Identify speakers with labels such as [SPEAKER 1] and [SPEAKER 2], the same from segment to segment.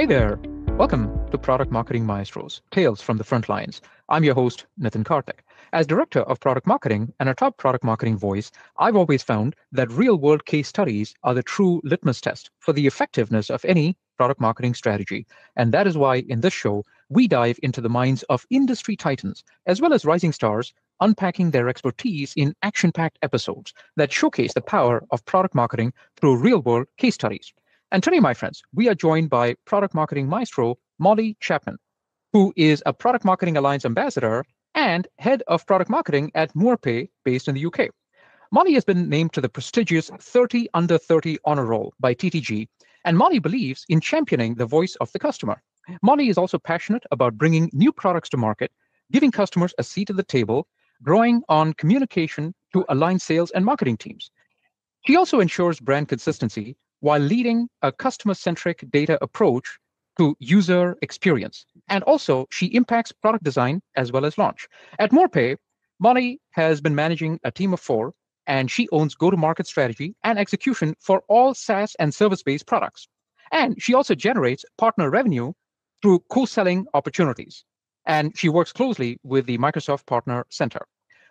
[SPEAKER 1] Hey there. Welcome to Product Marketing Maestros, Tales from the Front Lines. I'm your host, Nitin Karthik. As Director of Product Marketing and a top product marketing voice, I've always found that real-world case studies are the true litmus test for the effectiveness of any product marketing strategy. And that is why in this show, we dive into the minds of industry titans, as well as rising stars, unpacking their expertise in action-packed episodes that showcase the power of product marketing through real-world case studies. And today, my friends, we are joined by product marketing maestro Molly Chapman, who is a product marketing alliance ambassador and head of product marketing at Moorpay based in the UK. Molly has been named to the prestigious 30 Under 30 honor roll by TTG, and Molly believes in championing the voice of the customer. Molly is also passionate about bringing new products to market, giving customers a seat at the table, drawing on communication to align sales and marketing teams. She also ensures brand consistency while leading a customer-centric data approach to user experience. And also, she impacts product design as well as launch. At Moorpay, Molly has been managing a team of 4, and she owns go-to-market strategy and execution for all SaaS and service-based products. And she also generates partner revenue through co-selling opportunities. And she works closely with the Microsoft Partner Center.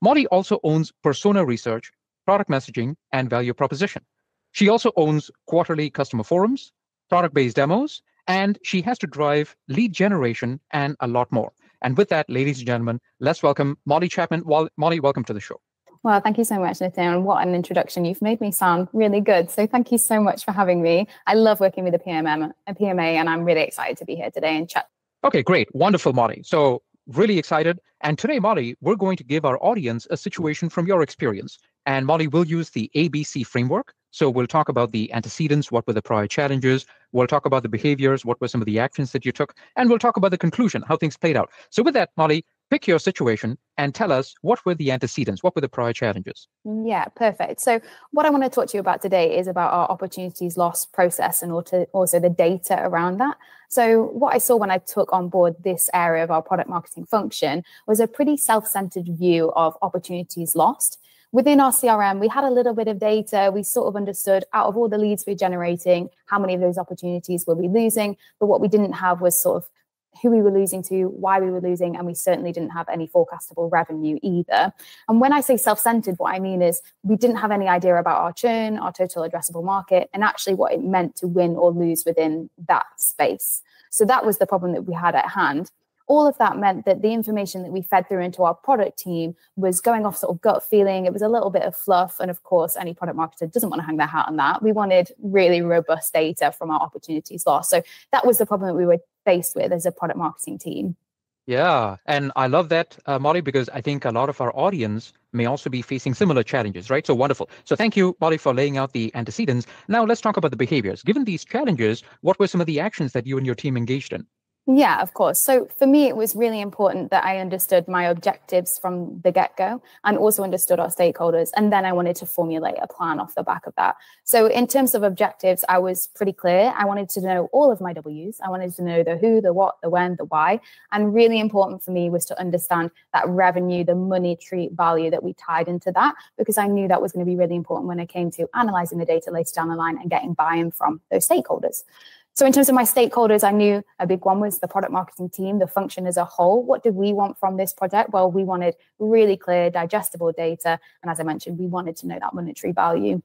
[SPEAKER 1] Molly also owns persona research, product messaging, and value proposition. She also owns quarterly customer forums, product-based demos, and she has to drive lead generation and a lot more. And with that, ladies and gentlemen, let's welcome Molly Chapman. Molly, welcome to the show.
[SPEAKER 2] Well, thank you so much, Nitin. What an introduction. You've made me sound really good. So thank you so much for having me. I love working with a PMA, and I'm really excited to be here today and chat.
[SPEAKER 1] Okay, great. Wonderful, Molly. So really excited. And today, Molly, we're going to give our audience a situation from your experience. And Molly will use the ABC framework. So we'll talk about the antecedents, what were the prior challenges, we'll talk about the behaviors, what were some of the actions that you took, and we'll talk about the conclusion, how things played out. So with that, Molly, pick your situation and tell us what were the antecedents, what were the prior challenges?
[SPEAKER 2] Yeah, perfect. So what I want to talk to you about today is about our opportunities loss process and also the data around that. So what I saw when I took on board this area of our product marketing function was a pretty self-centered view of opportunities lost. Within our CRM, we had a little bit of data. We sort of understood out of all the leads we're generating, how many of those opportunities were we losing. But what we didn't have was sort of who we were losing to, why we were losing, and we certainly didn't have any forecastable revenue either. And when I say self-centered, what I mean is we didn't have any idea about our churn, our total addressable market, and actually what it meant to win or lose within that space. So that was the problem that we had at hand. All of that meant that the information that we fed through into our product team was going off sort of gut feeling. It was a little bit of fluff. And of course, any product marketer doesn't want to hang their hat on that. We wanted really robust data from our opportunities lost. So that was the problem that we were faced with as a product marketing team.
[SPEAKER 1] Yeah, and I love that, Molly, because I think a lot of our audience may also be facing similar challenges, right? So wonderful. So thank you, Molly, for laying out the antecedents. Now let's talk about the behaviors. Given these challenges, what were some of the actions that you and your team engaged in?
[SPEAKER 2] Yeah, of course. So for me, it was really important that I understood my objectives from the get-go and also understood our stakeholders. And then I wanted to formulate a plan off the back of that. So in terms of objectives, I was pretty clear. I wanted to know all of my W's. I wanted to know the who, the what, the when, the why. And really important for me was to understand that revenue, the monetary value that we tied into that, because I knew that was going to be really important when it came to analyzing the data later down the line and getting buy-in from those stakeholders. So in terms of my stakeholders, I knew a big one was the product marketing team, the function as a whole. What did we want from this project? Well, we wanted really clear, digestible data. And as I mentioned, we wanted to know that monetary value.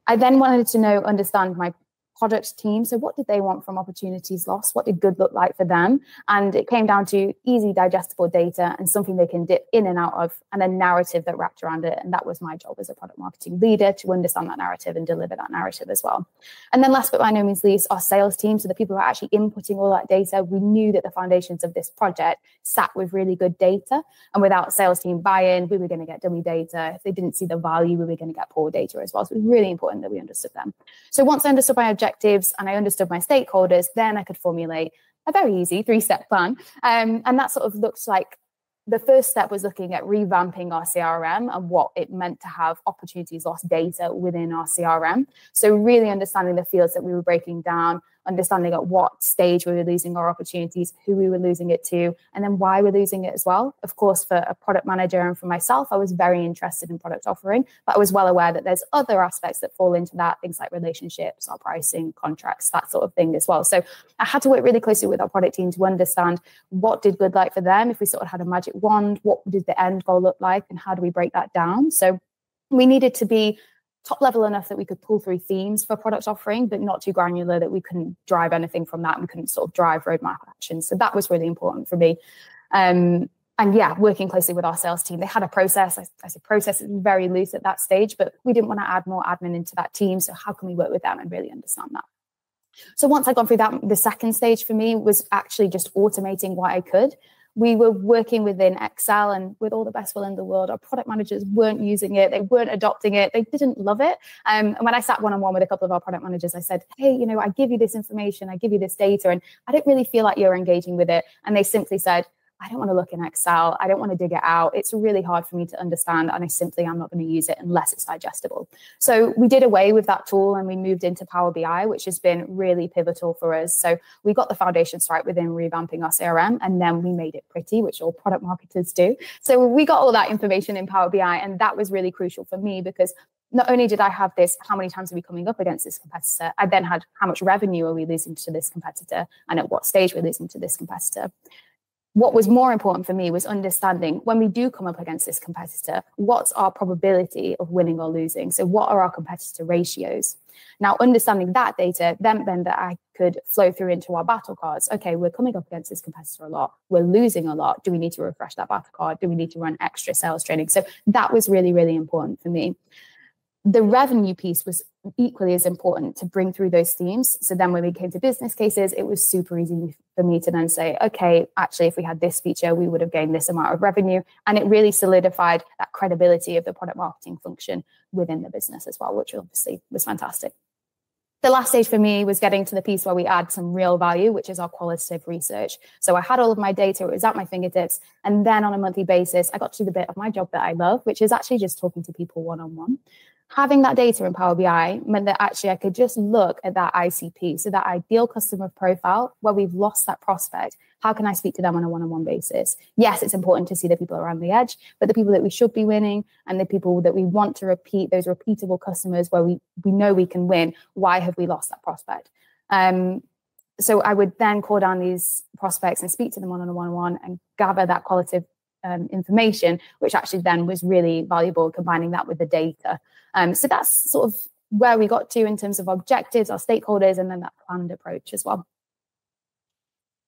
[SPEAKER 2] I then wanted to understand my product team. So what did they want from opportunities lost? What did good look like for them? And it came down to easy, digestible data and something they can dip in and out of, and a narrative that wrapped around it. And that was my job as a product marketing leader, to understand that narrative and deliver that narrative as well. And then last but by no means least, our sales team. So the people who are actually inputting all that data, we knew that the foundations of this project sat with really good data. And without sales team buy-in, we were going to get dummy data. If they didn't see the value, we were going to get poor data as well. So it was really important that we understood them. So once I understood my objectives and I understood my stakeholders, then I could formulate a very easy 3-step plan. And that sort of looks like the first step was looking at revamping our CRM and what it meant to have opportunities lost data within our CRM. So really understanding the fields that we were breaking down, understanding at what stage we were losing our opportunities, who we were losing it to, and then why we're losing it as well. Of course, for a product manager and for myself, I was very interested in product offering, but I was well aware that there's other aspects that fall into that, things like relationships, our pricing, contracts, that sort of thing as well. So I had to work really closely with our product team to understand what did good like for them. If we sort of had a magic wand, what did the end goal look like, and how do we break that down? So we needed to be top level enough that we could pull through themes for product offering, but not too granular that we couldn't drive anything from that and we couldn't sort of drive roadmap actions. So that was really important for me. And yeah, working closely with our sales team. They had a process. I said process is very loose at that stage, but we didn't want to add more admin into that team. So how can we work with them and really understand that? So once I'd gone through that, the second stage for me was actually just automating what I could. We were working within Excel, and with all the best will in the world, our product managers weren't using it. They weren't adopting it. They didn't love it. And when I sat one-on-one with a couple of our product managers, I said, hey, I give you this information, I give you this data, and I don't really feel like you're engaging with it. And they simply said, I don't want to look in Excel. I don't want to dig it out. It's really hard for me to understand. And I simply am not going to use it unless it's digestible. So we did away with that tool and we moved into Power BI, which has been really pivotal for us. So we got the foundations right within revamping our CRM, and then we made it pretty, which all product marketers do. So we got all that information in Power BI, and that was really crucial for me because not only did I have this, how many times are we coming up against this competitor? I then had how much revenue are we losing to this competitor, and at what stage we're losing to this competitor. What was more important for me was understanding when we do come up against this competitor, what's our probability of winning or losing? So what are our competitor ratios? Now, understanding that data then meant that I could flow through into our battle cards. Okay, we're coming up against this competitor a lot. We're losing a lot. Do we need to refresh that battle card? Do we need to run extra sales training? So that was really, really important for me. The revenue piece was equally as important to bring through those themes. So then when we came to business cases, it was super easy for me to then say, okay, actually, if we had this feature, we would have gained this amount of revenue. And it really solidified that credibility of the product marketing function within the business as well, which obviously was fantastic. The last stage for me was getting to the piece where we add some real value, which is our qualitative research. So I had all of my data, it was at my fingertips. And then on a monthly basis, I got to do the bit of my job that I love, which is actually just talking to people one-on-one. Having that data in Power BI meant that actually I could just look at that ICP, so that ideal customer profile where we've lost that prospect. How can I speak to them on a one-on-one basis? Yes, it's important to see the people around the edge, but the people that we should be winning and the people that we want to repeat, those repeatable customers where we know we can win, why have we lost that prospect? So I would then call down these prospects and speak to them on a one-on-one and gather that qualitative information, which actually then was really valuable, combining that with the data. So that's sort of where we got to in terms of objectives, our stakeholders, and then that planned approach as well.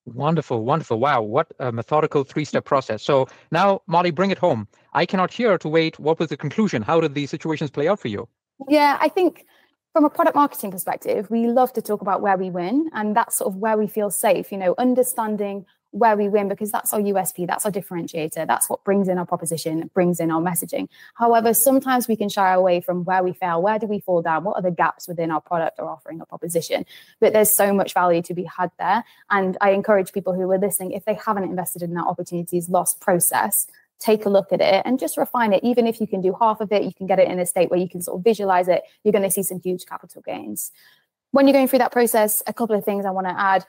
[SPEAKER 1] Wonderful, wonderful. Wow, what a methodical three-step process. So now, Molly, bring it home. I cannot hear to wait. What was the conclusion? How did these situations play out for you?
[SPEAKER 2] Yeah, I think from a product marketing perspective, we love to talk about where we win, and that's sort of where we feel safe, understanding where we win, because that's our USP, that's our differentiator, that's what brings in our proposition, brings in our messaging. However, sometimes we can shy away from where we fail. Where do we fall down? What are the gaps within our product or offering or proposition? But there's so much value to be had there. And I encourage people who are listening, if they haven't invested in that opportunities lost process, take a look at it and just refine it. Even if you can do half of it, you can get it in a state where you can sort of visualize it, you're going to see some huge capital gains. When you're going through that process, a couple of things I want to add.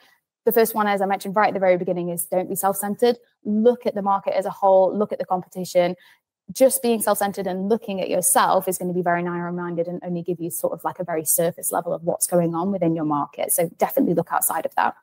[SPEAKER 2] The first one, as I mentioned right at the very beginning, is don't be self-centered. Look at the market as a whole, look at the competition. Just being self-centered and looking at yourself is going to be very narrow-minded and only give you sort of like a very surface level of what's going on within your market. So definitely look outside of that.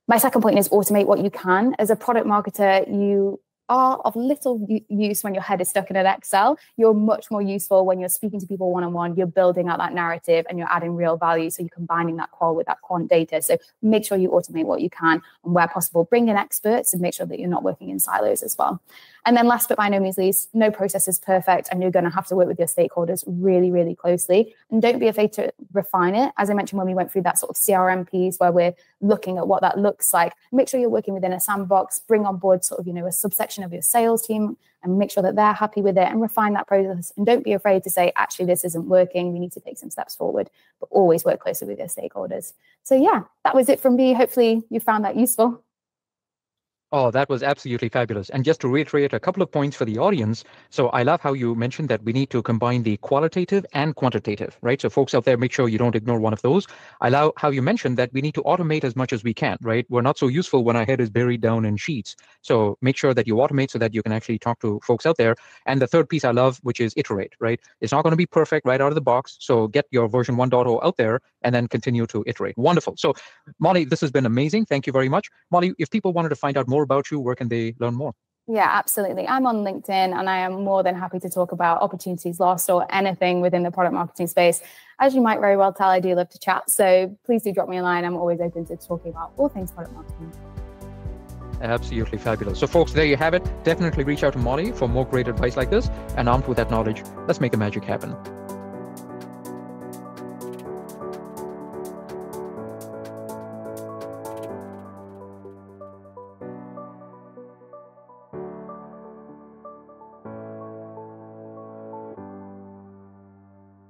[SPEAKER 2] My second point is automate what you can. As a product marketer, you are of little use when your head is stuck in an Excel. You're much more useful when you're speaking to people one-on-one, you're building out that narrative and you're adding real value. So you're combining that qual with that quant data. So make sure you automate what you can, and where possible, bring in experts and make sure that you're not working in silos as well. And then last but by no means least, no process is perfect, and you're going to have to work with your stakeholders really, really closely. And don't be afraid to refine it. As I mentioned, when we went through that sort of CRM piece where we're looking at what that looks like, make sure you're working within a sandbox, bring on board sort of, a subsection of your sales team and make sure that they're happy with it and refine that process. And don't be afraid to say, actually, this isn't working. We need to take some steps forward, but always work closely with your stakeholders. So yeah, that was it from me. Hopefully you found that useful.
[SPEAKER 1] Oh, that was absolutely fabulous. And just to reiterate a couple of points for the audience. So I love how you mentioned that we need to combine the qualitative and quantitative, right? So folks out there, make sure you don't ignore one of those. I love how you mentioned that we need to automate as much as we can, right? We're not so useful when our head is buried down in sheets. So make sure that you automate so that you can actually talk to folks out there. And the third piece I love, which is iterate, right? It's not going to be perfect right out of the box. So get your version 1.0 out there and then continue to iterate. Wonderful. So Molly, this has been amazing. Thank you very much. Molly, if people wanted to find out more about you, where can they learn more?
[SPEAKER 2] Yeah, absolutely. I'm on LinkedIn and I am more than happy to talk about opportunities lost or anything within the product marketing space. As you might very well tell, I do love to chat. So please do drop me a line. I'm always open to talking about all things product marketing.
[SPEAKER 1] Absolutely fabulous. So folks, there you have it. Definitely reach out to Molly for more great advice like this. And armed with that knowledge, let's make the magic happen.